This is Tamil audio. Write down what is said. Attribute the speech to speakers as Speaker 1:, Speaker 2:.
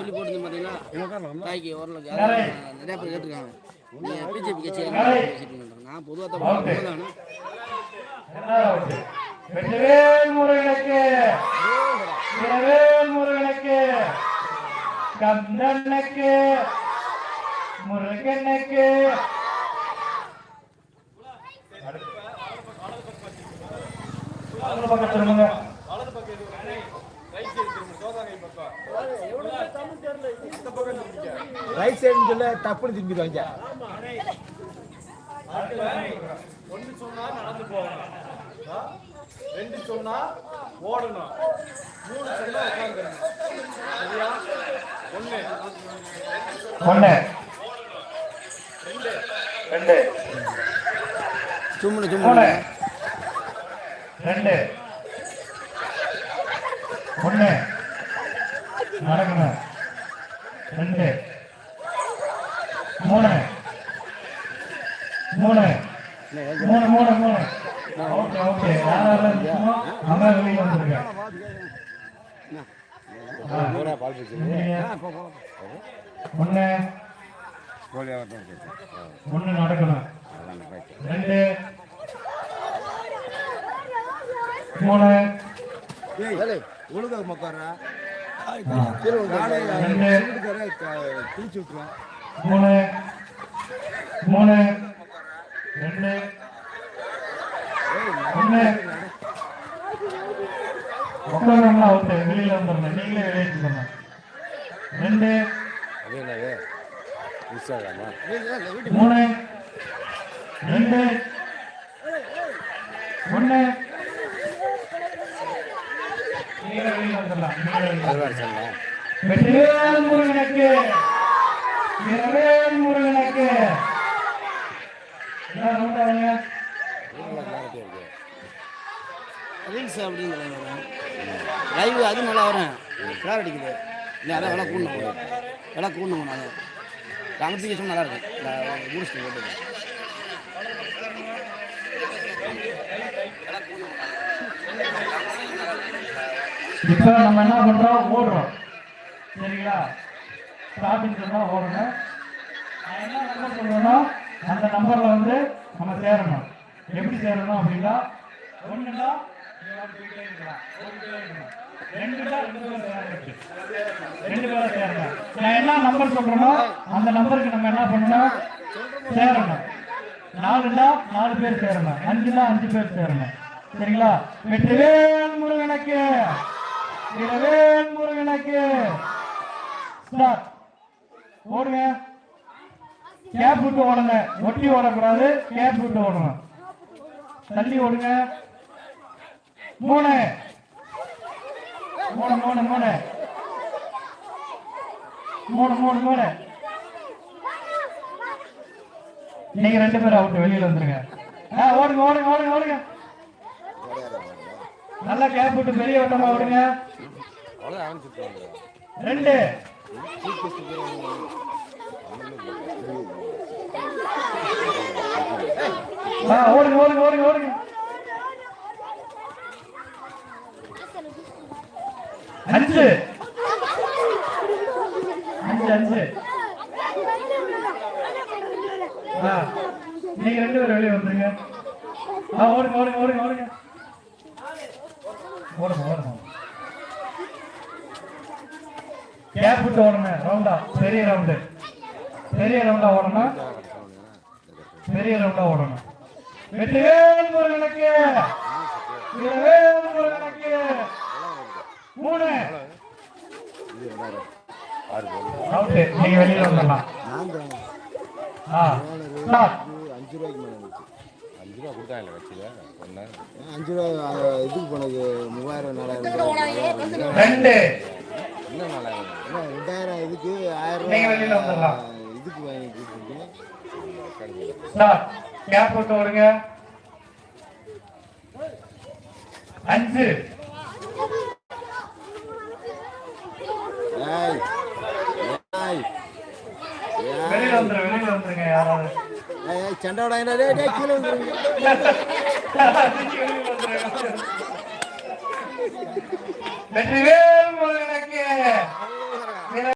Speaker 1: சொல்லி போட்டு பார்த்தீங்களா தாய்க்கு ஓரளவுக்கு நிறைய பேர் கேட்டிருக்காங்க. பிஜேபி கட்சி நான் பொதுவாக
Speaker 2: முருகனுக்கு கந்தனுக்கு முருகனுக்கு பக்கத்துல
Speaker 3: ரைட் சைடு சொல்ல தப்புன்னு திரும்பிடுவாங்க.
Speaker 4: ஒன்று சொன்னா நடந்து போகணும், ரெண்டு சொன்னா ஓடணும், மூணு சொன்னா உட்காந்துக்கணும். சரியா? ஒண்ணு
Speaker 2: ஒண்ணு
Speaker 4: ரெண்டு
Speaker 2: ரெண்டு
Speaker 1: சும்முன்னு சும்முன்னு
Speaker 2: ரெண்டு ஒண்ணு நடக்கணும், ரெண்டு மூணு மூணு மூணு மூணு மூணு. ஓகே ஓகே, யாரெல்லாம் அம்மா வெளியே வந்துருக்கேன். ஒண்ணு ஒண்ணு நடக்கணும், ரெண்டு மூணு
Speaker 3: ஒழுங்காக மக்காரா குளிச்சு விட்டுருவேன்.
Speaker 2: மூணு மூணு ரெண்டு ஒண்ணு. உட்காரம்லாம் அவுட்டு, வெளியில வந்துடணும், நீங்களே வெளியே சொல்லணும். ரெண்டு மூணு ரெண்டு ஒண்ணு. நீங்களே வெளியே வந்துடலாம். வெற்றிவேல் முருகனுக்கு, வீரவேல் முருகனுக்கு.
Speaker 1: ரீல்ஸ் அப்படின்னு லைவ் அது நல்லா வரேன், கிளார் அடிக்குது. இல்லை அதான் விலை கூடணும், விலை கூடணும். நான் அனுப்பிக்க நல்லா இருக்கும். முடிச்சுட்டு போட்டு
Speaker 2: இப்ப நம்ம என்ன பண்றோம், ஓடுறோம். சரிங்களா? ஸ்டார்டிங் சொன்னா ஓடணும். என்ன நம்பர் சொல்றோம்னா அந்த நம்பர்ல வந்து நம்ம சேரணும். எப்படி சேரணும் அப்படின்னா, ஒண்ணுன்னா ரெண்டு பேரும் சேரணும். நான் என்ன நம்பர் சொல்றேனோ அந்த நம்பருக்கு நம்ம என்ன பண்ணணும், சேரணும். 4னா 4 பேர் சேரணும், 5னா 5 பேர் சேரணும். சரிங்களா? வெற்றிவேல் முருகனுக்கு, வீரவேல் முருகனுக்கு. ஸ்டார்ட். ஓடுங்க. கேப் விட்டு ஓடுங்க, ஒட்டி ஓடக்கூடாது, கேப் விட்டு ஓடணும். தள்ளி ஓடுங்க. மூணு மூணு மூணு மூணு மூணு மூணு மூணு. நீங்க ரெண்டு பேரும் அவுட்டு, வெளியில வந்துருங்க. ஓடுங்க ஓடுங்க ஓடுங்க ஓடுங்க. நல்லா கேப் விட்டு பெரிய வட்டமா ஓடுங்க. ரெண்டு ஓடுங்க ஓடுங்க ஓடுங்க ஓடுங்க. அஞ்சு அஞ்சு அஞ்சு. நீங்க ரெண்டு பேரும் வெளியே வந்துருங்க. ஓடுங்க ஓடுங்க ஓடுங்க ஓடுங்க ஓடுங்க ஓடுங்க. கேப் விட்டு ஓடணும். ரவுண்டா, பெரிய ரவுண்டு, பெரிய ரவுண்டா ஓடணும், பெரிய ரவுண்டா ஓடணும். வெற்றிவேல் முருகனுக்கு, வீரவேல் முருகனுக்கு. மூணு அவுட்டு, நீங்க வெளியில வந்துடலாம்.
Speaker 3: 5 ரூபாய்க்கு மேலே 5 ரூபா கொடுத்தாங்க கட்சியில். 5 ரூபா இதுக்கு போனது 3000 4000.
Speaker 2: ரெண்டு
Speaker 3: என்ன 4000? 2000 இதுக்கு 1000 இதுக்கு வாங்கி கொடுத்துருக்கேன்.
Speaker 2: கேப் விட்டு ஓடுங்க. 5 வெளியில வந்துருங்க. யாராவது
Speaker 3: சண்டை கீழே வந்துருங்க.
Speaker 2: வெற்றிவேல்